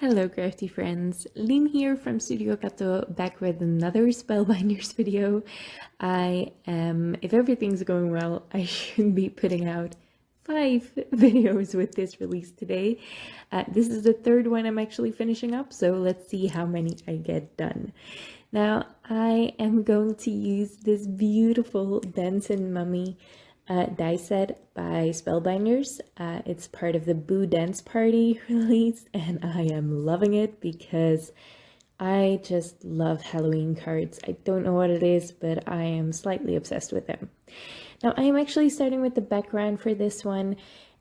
Hello crafty friends, Lynn here from Studio Kato, back with another Spellbinders video. If everything's going well, I should be putting out 5 videos with this release today. This is the third one I'm actually finishing up, so let's see how many I get done. Now, I am going to use this beautiful Dancin mummy die set by Spellbinders. It's part of the Boo Dance Party release, and I am loving it because I just love Halloween cards. I don't know what it is, but I am slightly obsessed with them. Now, I am actually starting with the background for this one,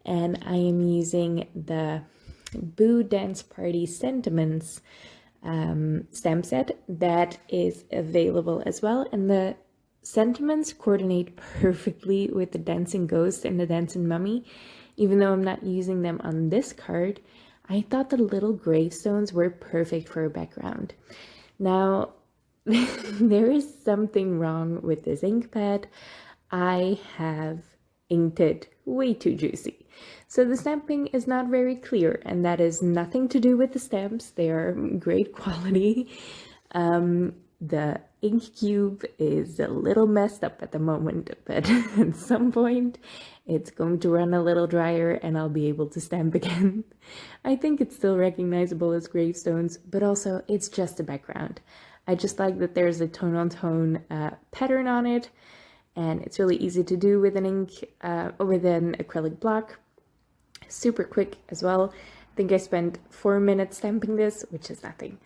and I am using the Boo Dance Party Sentiments stamp set that is available as well, and the sentiments coordinate perfectly with the Dancing Ghost and the Dancing Mummy. Even though I'm not using them on this card, I thought the little gravestones were perfect for a background. Now, there is something wrong with this ink pad. I have inked it way too juicy. So the stamping is not very clear, and that is nothing to do with the stamps. They are great quality. The ink cube is a little messed up at the moment, but at some point it's going to run a little drier and I'll be able to stamp again. I think it's still recognizable as gravestones, but also it's just a background. I just like that there's a tone-on-tone pattern on it, and it's really easy to do with an acrylic block. Super quick as well. I think I spent 4 minutes stamping this, which is nothing.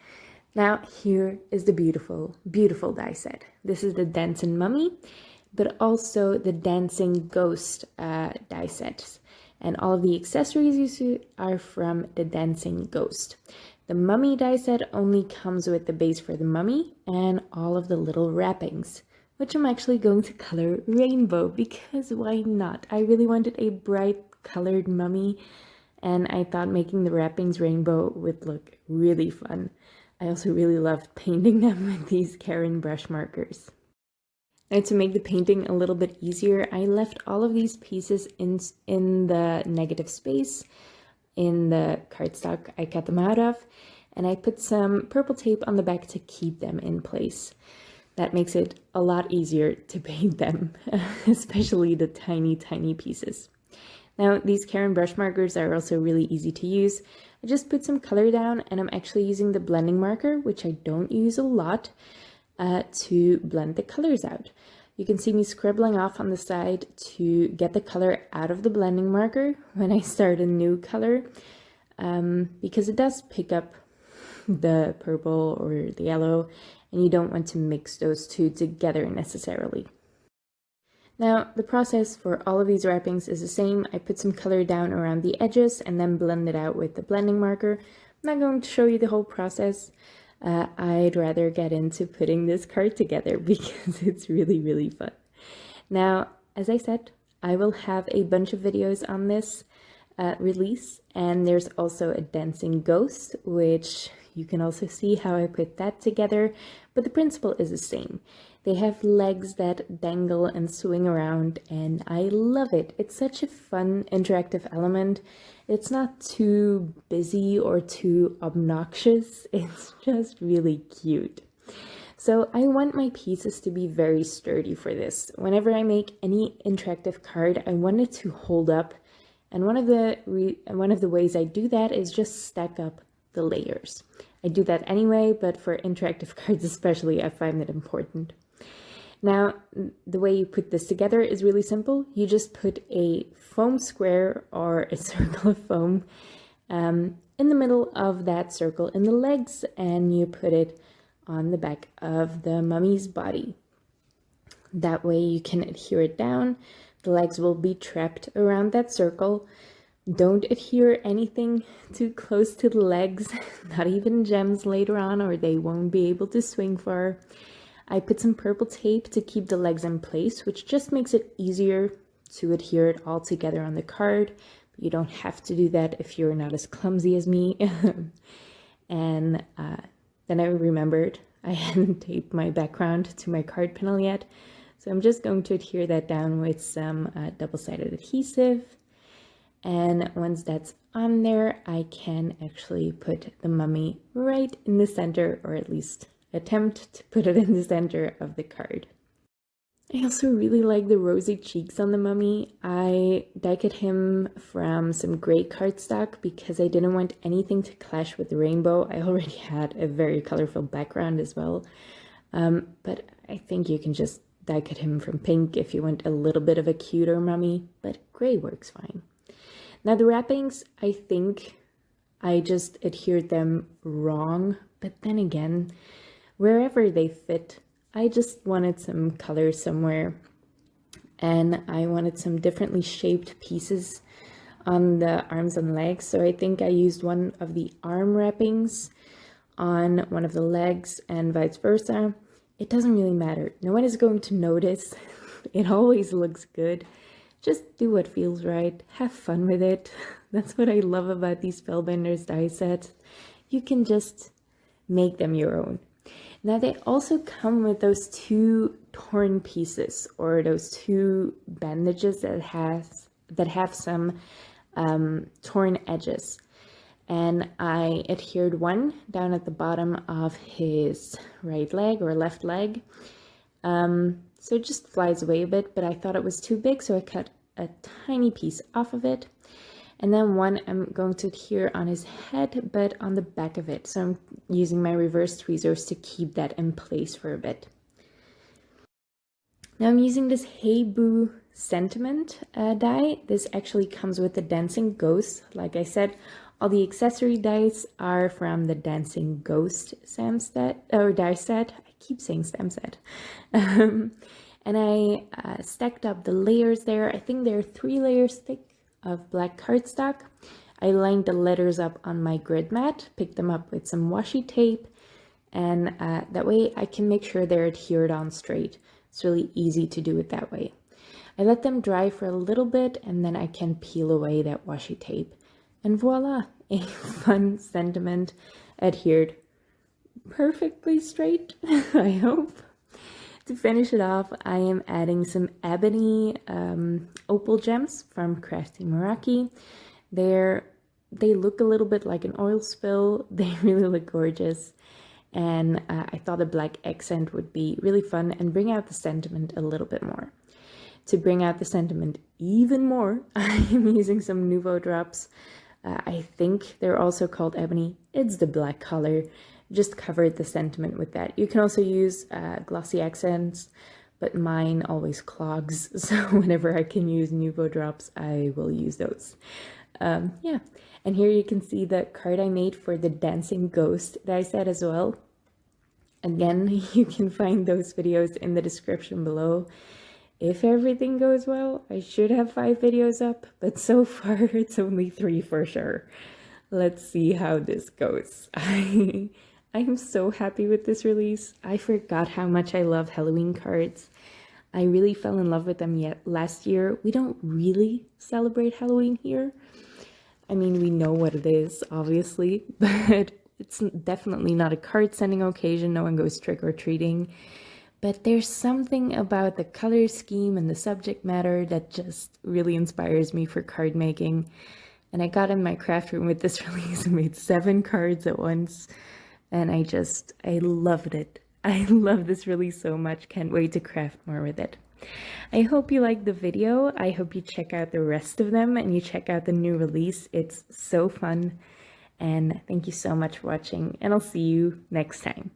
Now, here is the beautiful, beautiful die set. This is the Dancin Mummy, but also the Dancing Ghost die sets. And all of the accessories you see are from the Dancing Ghost. The Mummy die set only comes with the base for the mummy and all of the little wrappings, which I'm actually going to color rainbow, because why not? I really wanted a bright colored mummy, and I thought making the wrappings rainbow would look really fun. I also really loved painting them with these Karen brush markers. Now, to make the painting a little bit easier, I left all of these pieces in the negative space in the cardstock I cut them out of, and I put some purple tape on the back to keep them in place. That makes it a lot easier to paint them, especially the tiny, tiny pieces. Now, these Karen brush markers are also really easy to use. I just put some color down, and I'm actually using the blending marker, which I don't use a lot, to blend the colors out. You can see me scribbling off on the side to get the color out of the blending marker when I start a new color, because it does pick up the purple or the yellow, and you don't want to mix those two together necessarily. Now, the process for all of these wrappings is the same. I put some color down around the edges and then blend it out with the blending marker. I'm not going to show you the whole process. I'd rather get into putting this card together because it's really, really fun. Now, as I said, I will have a bunch of videos on this release, and there's also a Dancing Ghost, which you can also see how I put that together, but the principle is the same. They have legs that dangle and swing around, and I love it. It's such a fun, interactive element. It's not too busy or too obnoxious. It's just really cute. So I want my pieces to be very sturdy for this. Whenever I make any interactive card, I want it to hold up. And one of the ways I do that is just stack up the layers. I do that anyway, but for interactive cards especially, I find it important. Now, the way you put this together is really simple. You just put a foam square or a circle of foam in the middle of that circle in the legs, and you put it on the back of the mummy's body. That way you can adhere it down. The legs will be trapped around that circle. Don't adhere anything too close to the legs, not even gems later on, or they won't be able to swing far. I put some purple tape to keep the legs in place, which just makes it easier to adhere it all together on the card. You don't have to do that if you're not as clumsy as me. And then I remembered I hadn't taped my background to my card panel yet. So I'm just going to adhere that down with some double-sided adhesive. And once that's on there, I can actually put the mummy right in the center, or at least attempt to put it in the center of the card. I also really like the rosy cheeks on the mummy. I die cut him from some gray cardstock because I didn't want anything to clash with the rainbow. I already had a very colorful background as well. But I think you can just die cut him from pink if you want a little bit of a cuter mummy, but gray works fine. Now the wrappings, I think I just adhered them wrong, but then again, wherever they fit, I just wanted some color somewhere, and I wanted some differently shaped pieces on the arms and legs. So I think I used one of the arm wrappings on one of the legs and vice versa. It doesn't really matter. No one is going to notice. It always looks good. Just do what feels right. Have fun with it. That's what I love about these Spellbinders die sets. You can just make them your own. Now they also come with those two torn pieces, or those two bandages that have some torn edges. And I adhered one down at the bottom of his right leg or left leg. So it just flies away a bit, but I thought it was too big, so I cut a tiny piece off of it. And then one I'm going to adhere on his head, but on the back of it. So I'm using my reverse tweezers to keep that in place for a bit. Now I'm using this Hey Boo Sentiment die. This actually comes with the Dancing Ghost. Like I said, all the accessory dies are from the Dancing Ghost Sam set, or die set. I keep saying Sam set. And I stacked up the layers there. I think they're 3 layers thick of black cardstock. I lined the letters up on my grid mat, picked them up with some washi tape, and that way I can make sure they're adhered on straight. It's really easy to do it that way. I let them dry for a little bit, and then I can peel away that washi tape. And voila, a fun sentiment adhered perfectly straight, I hope. To finish it off, I am adding some ebony opal gems from Crafty Meraki. They look a little bit like an oil spill. They really look gorgeous. And I thought a black accent would be really fun and bring out the sentiment a little bit more. To bring out the sentiment even more, I am using some Nuvo drops. I think they're also called ebony. It's the black color. Just covered the sentiment with that. You can also use glossy accents, but mine always clogs. So whenever I can use Nuvo drops, I will use those. Yeah, and here you can see the card I made for the Dancing Ghost that I said as well. Again, you can find those videos in the description below. If everything goes well, I should have 5 videos up, but so far it's only 3 for sure. Let's see how this goes. I am so happy with this release. I forgot how much I love Halloween cards. I really fell in love with them last year. We don't really celebrate Halloween here. I mean, we know what it is, obviously, but it's definitely not a card sending occasion. No one goes trick-or-treating. But there's something about the color scheme and the subject matter that just really inspires me for card making. And I got in my craft room with this release and made 7 cards at once. And I loved it. I love this release so much. Can't wait to craft more with it. I hope you liked the video. I hope you check out the rest of them and you check out the new release. It's so fun. And thank you so much for watching, and I'll see you next time.